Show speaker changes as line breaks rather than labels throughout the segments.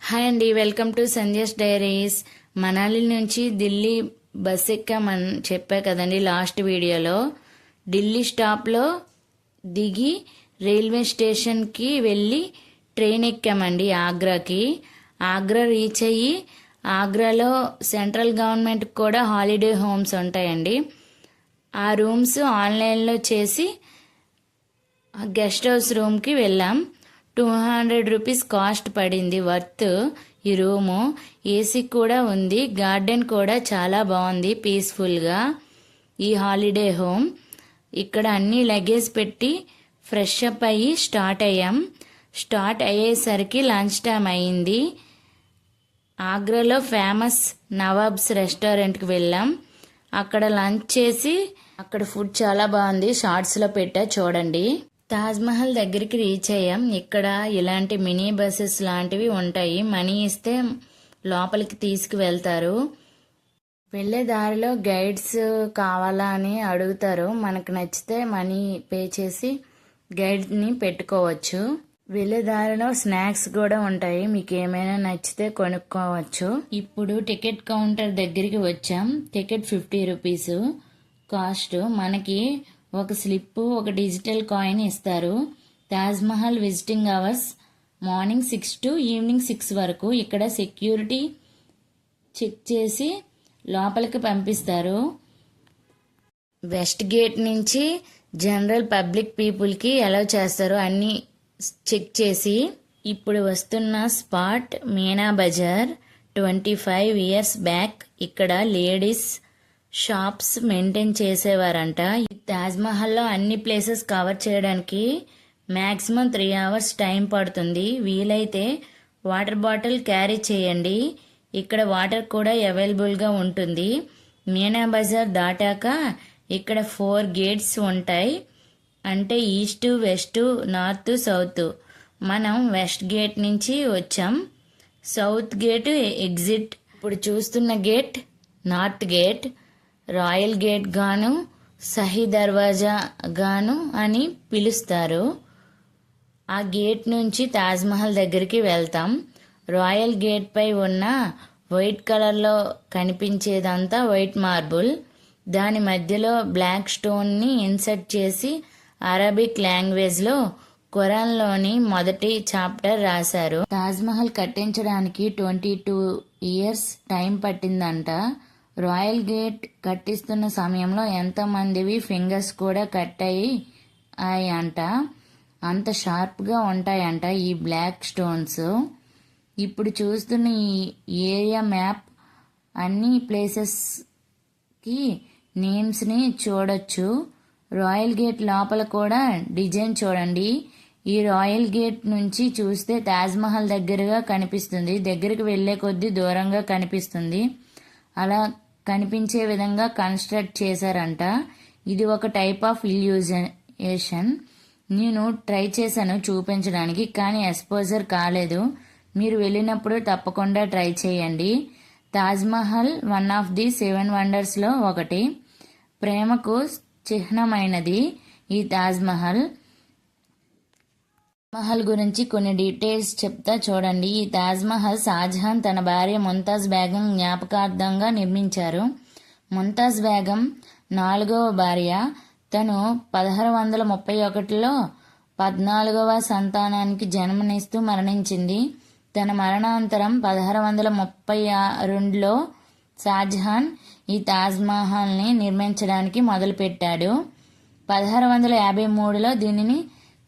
Hi అండి, welcome to Sandhya's diaries. Manali నుంచి Delhi bus ఎక్కామని చెప్పా కదండి లాస్ట్ వీడియోలో. ఢిల్లీ స్టాప్లో దిగి రైల్వే స్టేషన్కి వెళ్ళి ట్రైన్ ఎక్కామండి ఆగ్రాకి. ఆగ్రా రీచ్ అయ్యి ఆగ్రాలో సెంట్రల్ గవర్నమెంట్ కూడా హాలిడే హోమ్స్ ఉంటాయండి. ఆ రూమ్స్ ఆన్లైన్లో చేసి గెస్ట్ హౌస్ రూమ్కి వెళ్ళాం. 200 రూపీస్ కాస్ట్ పడింది, వర్త్ ఈ రూము. ఏసీ కూడా ఉంది, గార్డెన్ కూడా చాలా బాగుంది పీస్ఫుల్గా. ఈ హాలిడే హోమ్ ఇక్కడ అన్ని లగేజ్ పెట్టి ఫ్రెష్ అప్ అయ్యి స్టార్ట్ అయ్యేసరికి లంచ్ టైం అయ్యింది. ఆగ్రాలో ఫేమస్ నవాబ్స్ రెస్టారెంట్కి వెళ్ళాం. అక్కడ లంచ్ చేసి అక్కడ ఫుడ్ చాలా బాగుంది, షార్ట్స్లో పెట్టా చూడండి. తాజ్మహల్ దగ్గరికి రీచ్ అయ్యాం. ఇక్కడ ఇలాంటి మినీ బస్సెస్ లాంటివి ఉంటాయి. మనీ ఇస్తే లోపలికి తీసుకువెళ్తారు. వెళ్ళే దారిలో గైడ్స్ కావాలా అని అడుగుతారు. మనకు నచ్చితే మనీ పే చేసి గైడ్ని పెట్టుకోవచ్చు. వెళ్ళే దారిలో స్నాక్స్ కూడా ఉంటాయి, మీకు ఏమైనా నచ్చితే కొనుక్కోవచ్చు. ఇప్పుడు టికెట్ కౌంటర్ దగ్గరికి వచ్చాం. Ticket 50 rupees cost. మనకి ఒక స్లిప్, ఒక డిజిటల్ కాయిన్ ఇస్తారు. Taj Mahal visiting hours morning 6 to evening 6 వరకు. ఇక్కడ సెక్యూరిటీ చెక్ చేసి లోపలికి పంపిస్తారు. వెస్ట్ గేట్ నుంచి జనరల్ పబ్లిక్ పీపుల్కి అలౌ చేస్తారు అన్నీ చెక్ చేసి. ఇప్పుడు వస్తున్న spot Meena Bazaar. 25 years back ఇక్కడ లేడీస్ షాప్స్ మెయింటైన్ చేసేవారంట. తాజ్మహల్లో అన్ని ప్లేసెస్ కవర్ చేయడానికి మ్యాక్సిమం 3 hours టైం పడుతుంది. వీలైతే వాటర్ బాటిల్ క్యారీ చేయండి, ఇక్కడ వాటర్ కూడా అవైలబుల్గా ఉంటుంది. మీనా బజార్ దాటాక ఇక్కడ 4 gates ఉంటాయి, అంటే ఈస్ట్, వెస్ట్, నార్త్, సౌత్. మనం వెస్ట్ గేట్ నుంచి వచ్చాం. South gate exit. ఇప్పుడు చూస్తున్న gate north gate. Royal gate గాను, సహీ దర్వాజా గాను అని పిలుస్తారు. ఆ గేట్ నుంచి తాజ్మహల్ దగ్గరికి వెళ్తాం. రాయల్ గేట్ పై ఉన్న వైట్ కలర్లో కనిపించేదంతా వైట్ మార్బుల్. దాని మధ్యలో బ్లాక్ స్టోన్ని ఇన్సర్ట్ చేసి అరబిక్ లాంగ్వేజ్లో ఖురాన్లోని మొదటి చాప్టర్ రాశారు. తాజ్మహల్ కట్టించడానికి 22 years టైం పట్టిందంట. రాయల్ గేట్ కట్టిస్తున్న సమయంలో ఎంతమందివి ఫింగర్స్ కూడా కట్ అయ్యాయంట. అంత షార్ప్గా ఉంటాయంట ఈ బ్లాక్ స్టోన్స్. ఇప్పుడు చూస్తున్న ఈ ఏరియా మ్యాప్ అన్ని ప్లేసెస్కి నేమ్స్ని చూడొచ్చు. రాయల్ గేట్ లోపల కూడా డిజైన్ చూడండి. ఈ రాయల్ గేట్ నుంచి చూస్తే తాజ్మహల్ దగ్గరగా కనిపిస్తుంది, దగ్గరికి వెళ్లే కొద్దీ దూరంగా కనిపిస్తుంది. అలా కనిపించే విధంగా కన్స్ట్రక్ట్ చేశారంట. ఇది ఒక టైప్ ఆఫ్ ఇల్యూజనేషన్. నేను ట్రై చేశాను చూపించడానికి, కానీ ఎక్స్పోజర్ కాలేదు. మీరు వెళ్ళినప్పుడు తప్పకుండా ట్రై చేయండి. తాజ్మహల్ వన్ ఆఫ్ ది 7 wonders-లో ఒకటి. ప్రేమకు చిహ్నమైనది ఈ తాజ్మహల్. మహల్ గురించి కొన్ని డీటెయిల్స్ చెప్తా చూడండి. ఈ తాజ్మహల్ షాజహాన్ తన భార్య ముంతాజ్ బేగం జ్ఞాపకార్థంగా నిర్మించారు. ముంతాజ్ బేగం 4వ భార్య. తను 1631లో 14వ సంతానానికి జన్మనిస్తూ మరణించింది. తన మరణానంతరం 1632లో షాజహాన్ ఈ తాజ్మహల్ని నిర్మించడానికి మొదలుపెట్టాడు. 1653లో దీనిని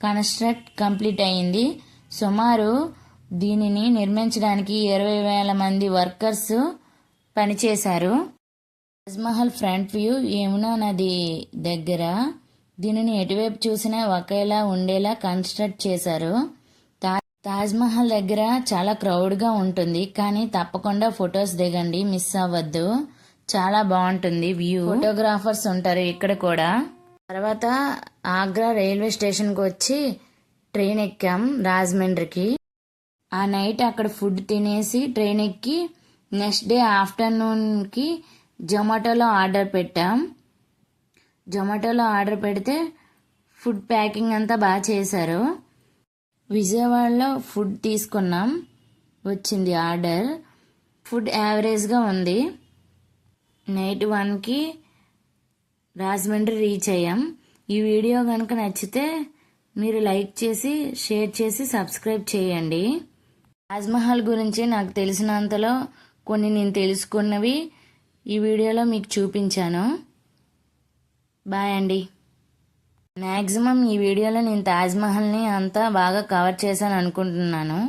కన్స్ట్రక్ట్ కంప్లీట్ అయింది. సుమారు దీనిని నిర్మించడానికి 20,000 మంది వర్కర్స్ పనిచేశారు. తాజ్మహల్ ఫ్రంట్ వ్యూ యమునా నది దగ్గర. దీనిని ఎటువైపు చూసినా ఒకేలా ఉండేలా కన్స్ట్రక్ట్ చేశారు. తాజ్మహల్ దగ్గర చాలా క్రౌడ్గా ఉంటుంది, కానీ తప్పకుండా ఫొటోస్ దిగండి, మిస్ అవ్వద్దు. చాలా బాగుంటుంది వ్యూ. ఫోటోగ్రాఫర్స్ ఉంటారు ఇక్కడ కూడా. తర్వాత ఆగ్రా రైల్వే స్టేషన్కి వచ్చి ట్రైన్ ఎక్కాం రాజమండ్రికి. ఆ నైట్ అక్కడ ఫుడ్ తినేసి ట్రైన్ ఎక్కి నెక్స్ట్ డే ఆఫ్టర్నూన్కి జొమాటోలో ఆర్డర్ పెట్టాం. జొమాటోలో ఆర్డర్ పెడితే ఫుడ్ ప్యాకింగ్ అంతా బాగా చేశారు. విజయవాడలో ఫుడ్ తీసుకున్నాం. వచ్చింది ఆర్డర్. ఫుడ్ యావరేజ్గా ఉంది. నైట్ 1కి రాజమండ్రి రీచ్ అయ్యాం. ఈ వీడియో కనుక నచ్చితే మీరు లైక్ చేసి షేర్ చేసి సబ్స్క్రైబ్ చేయండి. తాజ్మహల్ గురించి నాకు తెలిసినంతలో కొన్ని నేను తెలుసుకున్నవి ఈ వీడియోలో మీకు చూపించాను. బాయ్ అండి. మ్యాక్సిమం ఈ వీడియోలో నేను తాజ్మహల్ని అంతా బాగా కవర్ చేశాను అనుకుంటున్నాను.